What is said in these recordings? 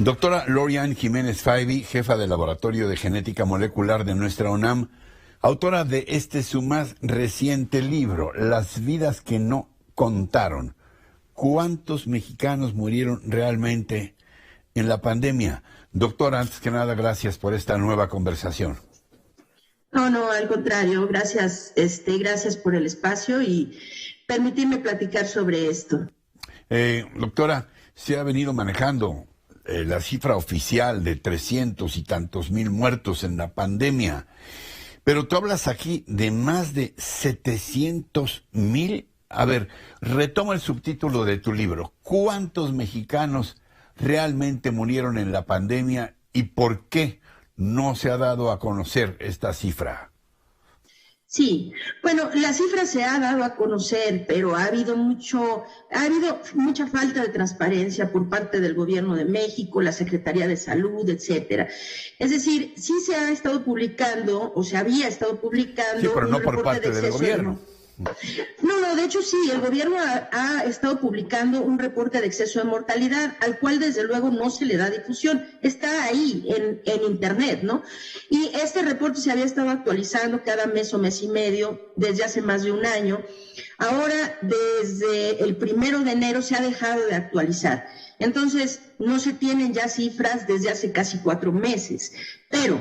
Doctora Lorian Jiménez Faibi, jefa del Laboratorio de Genética Molecular de nuestra UNAM, autora de su más reciente libro, Las vidas que no contaron. ¿Cuántos mexicanos murieron realmente en la pandemia? Doctora, antes que nada, gracias por esta nueva conversación. No, al contrario, gracias, gracias por el espacio y permitirme platicar sobre esto. Doctora, se ha venido manejando la cifra oficial de 300 y tantos mil muertos en la pandemia, pero tú hablas aquí de más de 700,000. A ver, retomo el subtítulo de tu libro. ¿Cuántos mexicanos realmente murieron en la pandemia y por qué no se ha dado a conocer esta cifra? Sí, bueno, la cifra se ha dado a conocer, pero ha habido mucha falta de transparencia por parte del Gobierno de México, la Secretaría de Salud, etcétera. Es decir, sí se ha estado publicando, o se había estado publicando. Sí, pero no por parte del gobierno. No, de hecho sí, el gobierno ha estado publicando un reporte de exceso de mortalidad, al cual desde luego no se le da difusión, está ahí en internet, ¿no? Y este reporte se había estado actualizando cada mes o mes y medio desde hace más de un año. Ahora, desde el 1 de enero se ha dejado de actualizar. Entonces, no se tienen ya cifras desde hace casi 4 meses, pero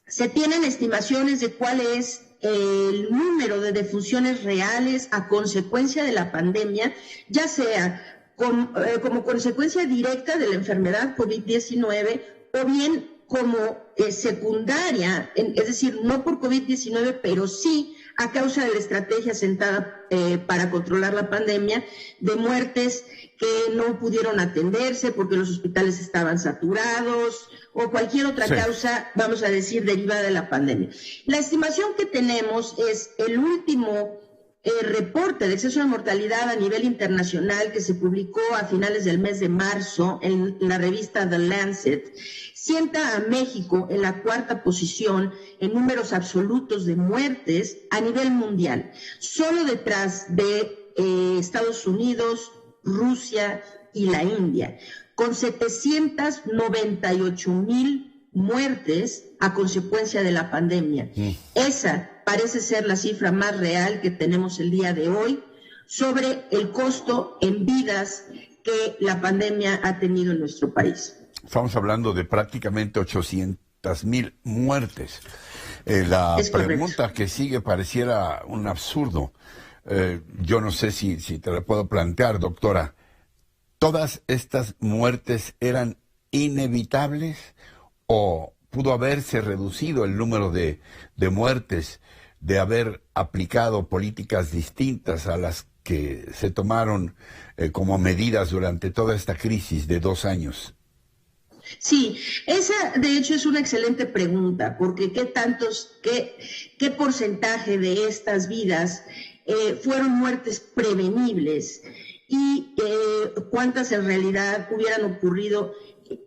se tienen estimaciones de cuál es el número de defunciones reales a consecuencia de la pandemia, ya sea como consecuencia directa de la enfermedad COVID-19 o bien como secundaria, es decir, no por COVID-19, pero sí a causa de la estrategia sentada para controlar la pandemia, de muertes que no pudieron atenderse porque los hospitales estaban saturados o cualquier otra causa, vamos a decir, derivada de la pandemia. La estimación que tenemos es el último reporte de exceso de mortalidad a nivel internacional que se publicó a finales del mes de marzo en la revista The Lancet, sienta a México en la 4ª posición en números absolutos de muertes a nivel mundial, solo detrás de Estados Unidos, Rusia y la India, con 798,000 muertes a consecuencia de la pandemia. Esa parece ser la cifra más real que tenemos el día de hoy sobre el costo en vidas que la pandemia ha tenido en nuestro país. Estamos hablando de prácticamente 800,000 muertes. La pregunta que sigue pareciera un absurdo. Yo no sé si te la puedo plantear, doctora. ¿Todas estas muertes eran inevitables o pudo haberse reducido el número de muertes de haber aplicado políticas distintas a las que se tomaron como medidas durante toda esta crisis de 2 años? Sí, esa de hecho es una excelente pregunta, porque qué porcentaje de estas vidas fueron muertes prevenibles y cuántas en realidad hubieran ocurrido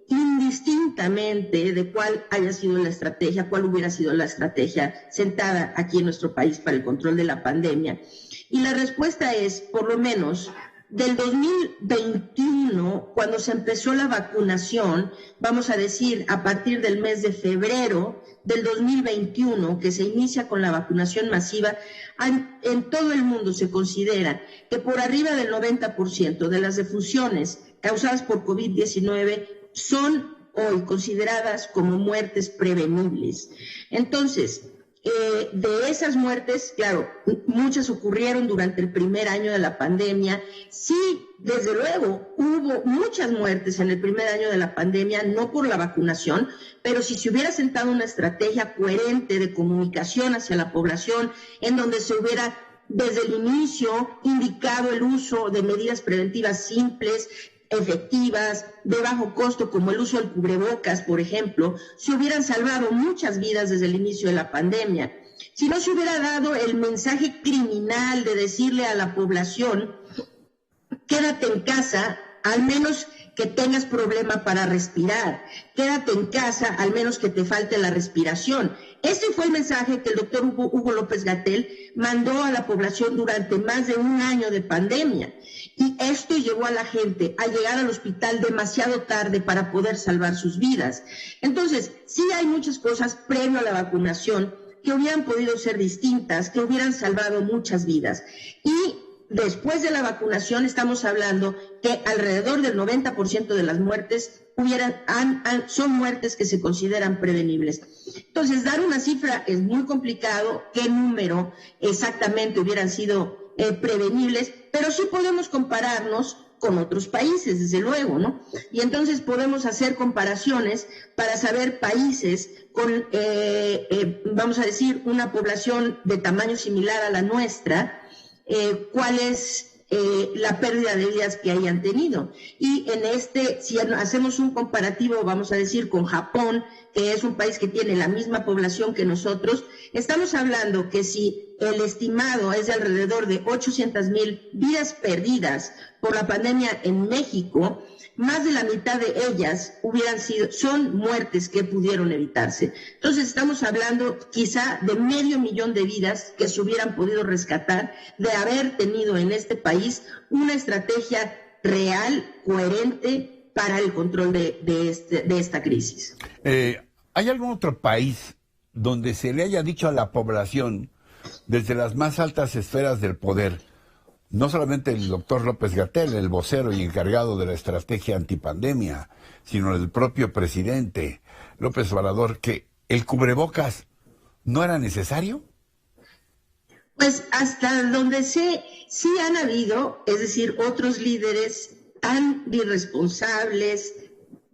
indistintamente de cuál haya sido la estrategia, cuál hubiera sido la estrategia sentada aquí en nuestro país para el control de la pandemia. Y la respuesta es, por lo menos, del 2021, cuando se empezó la vacunación, vamos a decir, a partir del mes de febrero del 2021, que se inicia con la vacunación masiva, en todo el mundo se considera que por arriba del 90% de las defunciones causadas por COVID-19 son hoy consideradas como muertes prevenibles. Entonces, de esas muertes, claro, muchas ocurrieron durante el primer año de la pandemia. Sí, desde luego, hubo muchas muertes en el primer año de la pandemia, no por la vacunación, pero si se hubiera sentado una estrategia coherente de comunicación hacia la población, en donde se hubiera desde el inicio indicado el uso de medidas preventivas simples, efectivas, de bajo costo, como el uso del cubrebocas, por ejemplo, se hubieran salvado muchas vidas desde el inicio de la pandemia. Si no se hubiera dado el mensaje criminal de decirle a la población, quédate en casa, al menos que tengas problema para respirar, quédate en casa, al menos que te falte la respiración. Ese fue el mensaje que el doctor Hugo López-Gatell mandó a la población durante más de un año de pandemia. Y esto llevó a la gente a llegar al hospital demasiado tarde para poder salvar sus vidas. Entonces, sí hay muchas cosas previo a la vacunación que hubieran podido ser distintas, que hubieran salvado muchas vidas. Y después de la vacunación estamos hablando que alrededor del 90% de las muertes son muertes que se consideran prevenibles. Entonces, dar una cifra es muy complicado, qué número exactamente hubieran sido prevenibles, pero sí podemos compararnos con otros países, desde luego, ¿no? Y entonces podemos hacer comparaciones para saber países con, vamos a decir, una población de tamaño similar a la nuestra, cuál es la pérdida de vidas que hayan tenido. Y si hacemos un comparativo, vamos a decir, con Japón, que es un país que tiene la misma población que nosotros, estamos hablando que si el estimado es de alrededor de 800,000 vidas perdidas por la pandemia en México, más de la mitad de ellas son muertes que pudieron evitarse. Entonces estamos hablando quizá de 500,000 de vidas que se hubieran podido rescatar de haber tenido en este país una estrategia real, coherente para el control de esta crisis. ¿Hay algún otro país donde se le haya dicho a la población, desde las más altas esferas del poder, no solamente el doctor López-Gatell, el vocero y encargado de la estrategia antipandemia, sino el propio presidente López Obrador, que el cubrebocas no era necesario? Pues hasta donde sé, sí han habido, es decir, otros líderes tan irresponsables,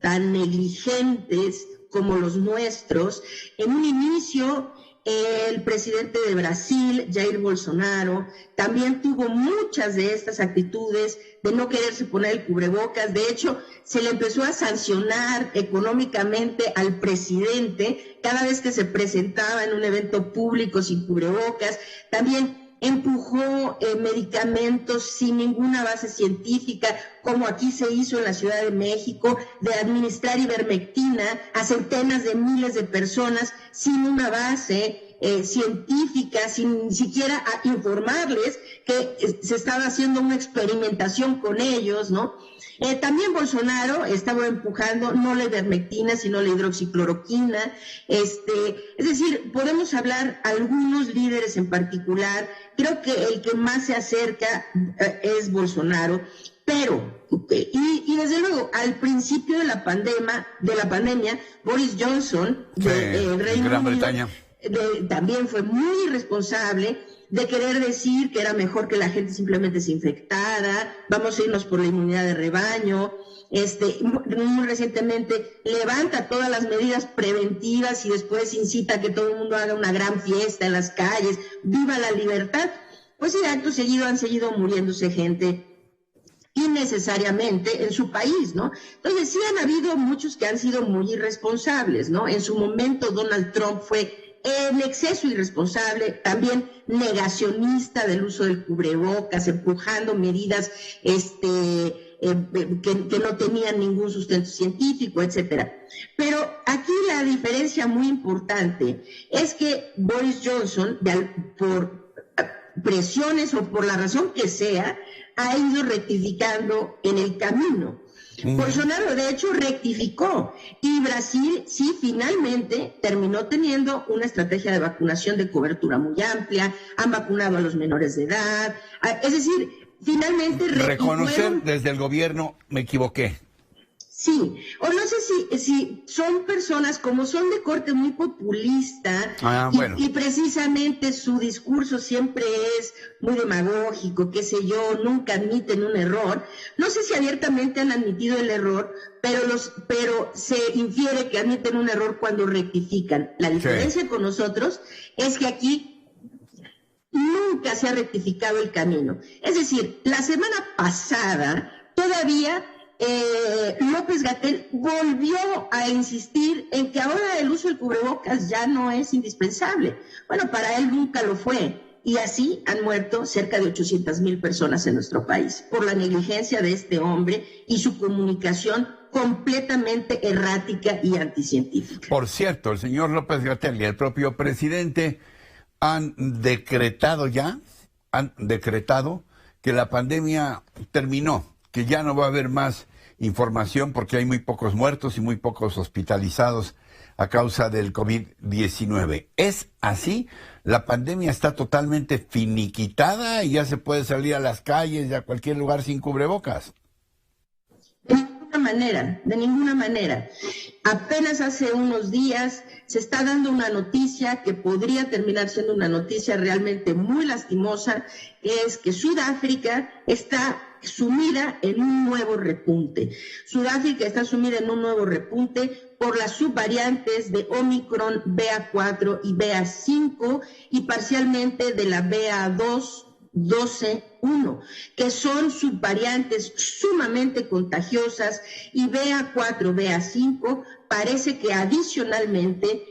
tan negligentes como los nuestros. En un inicio, el presidente de Brasil, Jair Bolsonaro, también tuvo muchas de estas actitudes de no quererse poner el cubrebocas. De hecho, se le empezó a sancionar económicamente al presidente cada vez que se presentaba en un evento público sin cubrebocas. También empujó medicamentos sin ninguna base científica, como aquí se hizo en la Ciudad de México, de administrar ivermectina a centenas de miles de personas sin una base científica, sin ni siquiera informarles que se estaba haciendo una experimentación con ellos, ¿no? También Bolsonaro estaba empujando no la ivermectina, sino la hidroxicloroquina. Es decir, podemos hablar algunos líderes en particular. Creo que el que más se acerca es Bolsonaro. Pero, y desde luego, al principio de la pandemia, Boris Johnson, de Gran Bretaña, también fue muy irresponsable de querer decir que era mejor que la gente simplemente se infectara, vamos a irnos por la inmunidad de rebaño. Muy recientemente levanta todas las medidas preventivas y después incita a que todo el mundo haga una gran fiesta en las calles, viva la libertad. Pues sí, acto seguido han seguido muriéndose gente innecesariamente en su país, ¿no? Entonces sí han habido muchos que han sido muy irresponsables, ¿no? En su momento Donald Trump fue en exceso irresponsable, también negacionista del uso del cubrebocas, empujando medidas que no tenían ningún sustento científico, etcétera. Pero aquí la diferencia muy importante es que Boris Johnson, por presiones o por la razón que sea, ha ido rectificando en el camino. Bolsonaro, de hecho, rectificó, y Brasil sí finalmente terminó teniendo una estrategia de vacunación de cobertura muy amplia, han vacunado a los menores de edad, es decir, finalmente reconocer desde el gobierno, me equivoqué. Sí, o no sé si son personas como son de corte muy populista, bueno. y precisamente su discurso siempre es muy demagógico, qué sé yo, nunca admiten un error. No sé si abiertamente han admitido el error, pero se infiere que admiten un error cuando rectifican. La diferencia con nosotros es que aquí nunca se ha rectificado el camino. Es decir, la semana pasada todavía López-Gatell volvió a insistir en que ahora el uso del cubrebocas ya no es indispensable. Bueno, para él nunca lo fue. Y así han muerto cerca de 800,000 personas en nuestro país por la negligencia de este hombre y su comunicación completamente errática y anticientífica. Por cierto, el señor López-Gatell y el propio presidente han decretado que la pandemia terminó, que ya no va a haber más información porque hay muy pocos muertos y muy pocos hospitalizados a causa del COVID-19. ¿Es así? ¿La pandemia está totalmente finiquitada y ya se puede salir a las calles y a cualquier lugar sin cubrebocas? De ninguna manera. Apenas hace unos días se está dando una noticia que podría terminar siendo una noticia realmente muy lastimosa, que es que Sudáfrica está sumida en un nuevo repunte. Sudáfrica está sumida en un nuevo repunte por las subvariantes de Omicron, BA4 y BA5 y parcialmente de la BA2, 12.1, que son subvariantes sumamente contagiosas, y BA4, BA5 parece que adicionalmente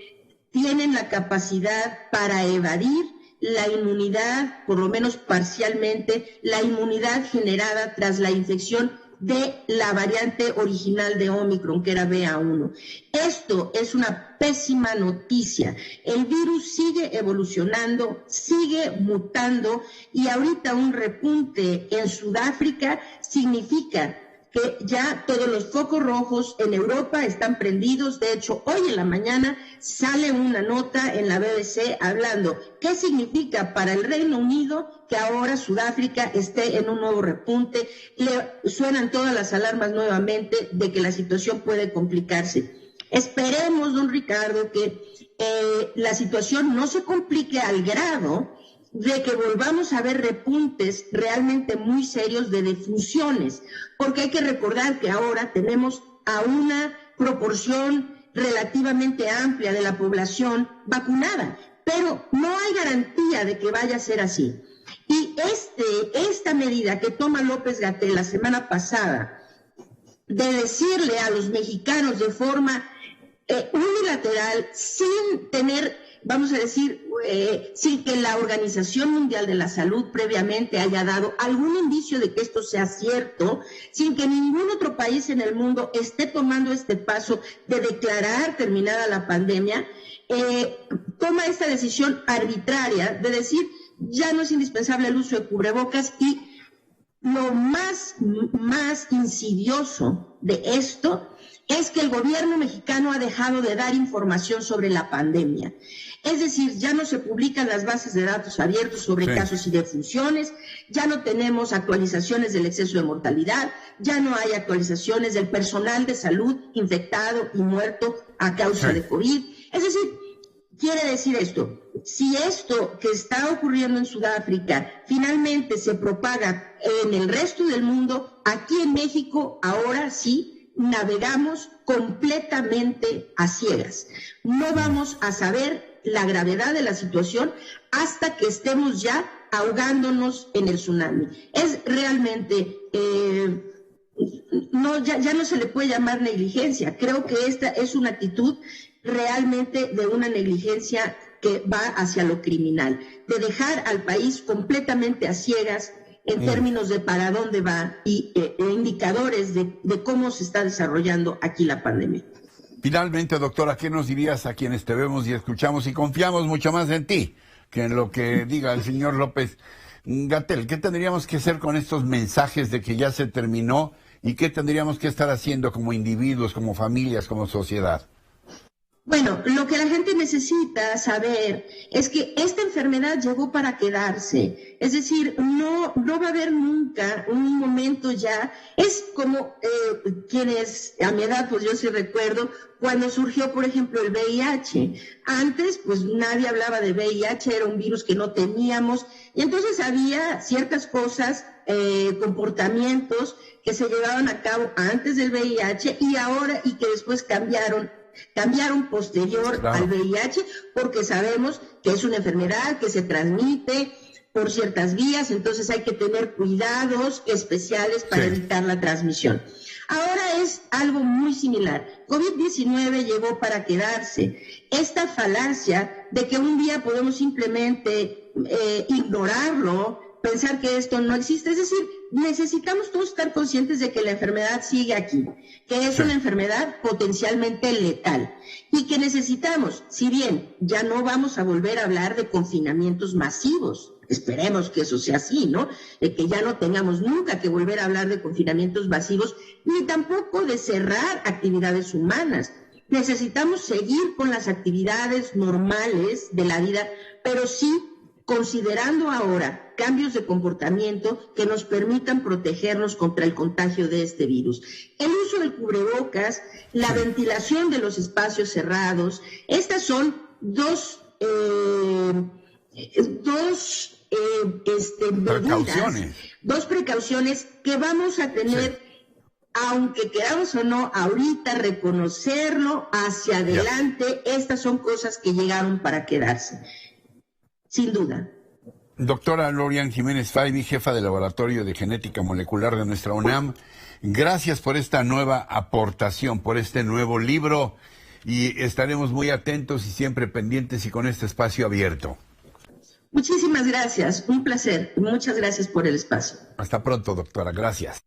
tienen la capacidad para evadir la inmunidad, por lo menos parcialmente, la inmunidad generada tras la infección de la variante original de Omicron, que era BA1. Esto es una pésima noticia. El virus sigue evolucionando, sigue mutando, y ahorita un repunte en Sudáfrica significa que ya todos los focos rojos en Europa están prendidos. De hecho, hoy en la mañana sale una nota en la BBC hablando qué significa para el Reino Unido que ahora Sudáfrica esté en un nuevo repunte. Le suenan todas las alarmas nuevamente de que la situación puede complicarse. Esperemos, don Ricardo, que la situación no se complique al grado de que volvamos a ver repuntes realmente muy serios de defunciones, porque hay que recordar que ahora tenemos a una proporción relativamente amplia de la población vacunada, pero no hay garantía de que vaya a ser así. Y esta medida que toma López-Gatell la semana pasada, de decirle a los mexicanos de forma unilateral, sin tener, vamos a decir, sin que la Organización Mundial de la Salud previamente haya dado algún indicio de que esto sea cierto, sin que ningún otro país en el mundo esté tomando este paso de declarar terminada la pandemia, toma esta decisión arbitraria de decir ya no es indispensable el uso de cubrebocas. Y lo más insidioso de esto es que el gobierno mexicano ha dejado de dar información sobre la pandemia. Es decir, ya no se publican las bases de datos abiertos sobre casos y defunciones, ya no tenemos actualizaciones del exceso de mortalidad, ya no hay actualizaciones del personal de salud infectado y muerto a causa de COVID. Es decir, quiere decir esto, si esto que está ocurriendo en Sudáfrica finalmente se propaga en el resto del mundo, aquí en México ahora sí navegamos completamente a ciegas. No vamos a saber la gravedad de la situación hasta que estemos ya ahogándonos en el tsunami. Es realmente, ya no se le puede llamar negligencia. Creo que esta es una actitud realmente de una negligencia que va hacia lo criminal, de dejar al país completamente a ciegas en términos de para dónde va y indicadores de cómo se está desarrollando aquí la pandemia. Finalmente, doctora, ¿qué nos dirías a quienes te vemos y escuchamos y confiamos mucho más en ti que en lo que diga el señor López-Gatell? ¿Qué tendríamos que hacer con estos mensajes de que ya se terminó y qué tendríamos que estar haciendo como individuos, como familias, como sociedad? Bueno, lo que la gente necesita saber es que esta enfermedad llegó para quedarse. Es decir, no va a haber nunca un momento ya. Es como quienes, a mi edad, pues yo sí recuerdo, cuando surgió, por ejemplo, el VIH. Antes, pues nadie hablaba de VIH, era un virus que no teníamos. Y entonces había ciertas cosas, comportamientos que se llevaban a cabo antes del VIH y ahora, y que después cambiaron posterior al VIH, porque sabemos que es una enfermedad que se transmite por ciertas vías, entonces hay que tener cuidados especiales para evitar la transmisión. Ahora es algo muy similar. COVID-19 llegó para quedarse. Esta falacia de que un día podemos simplemente ignorarlo, pensar que esto no existe, es decir, necesitamos todos estar conscientes de que la enfermedad sigue aquí, que es una enfermedad potencialmente letal y que necesitamos, si bien ya no vamos a volver a hablar de confinamientos masivos, esperemos que eso sea así, ¿no? Que ya no tengamos nunca que volver a hablar de confinamientos masivos, ni tampoco de cerrar actividades humanas. Necesitamos seguir con las actividades normales de la vida, pero sí considerando ahora cambios de comportamiento que nos permitan protegernos contra el contagio de este virus. El uso del cubrebocas, la ventilación de los espacios cerrados, estas son dos precauciones que vamos a tener, aunque queramos o no, ahorita reconocerlo hacia adelante. Estas son cosas que llegaron para quedarse, sin duda. Doctora Lorian Jiménez Faibi, jefa del Laboratorio de Genética Molecular de nuestra UNAM, gracias por esta nueva aportación, por este nuevo libro, y estaremos muy atentos y siempre pendientes y con este espacio abierto. Muchísimas gracias, un placer. Muchas gracias por el espacio. Hasta pronto, doctora. Gracias.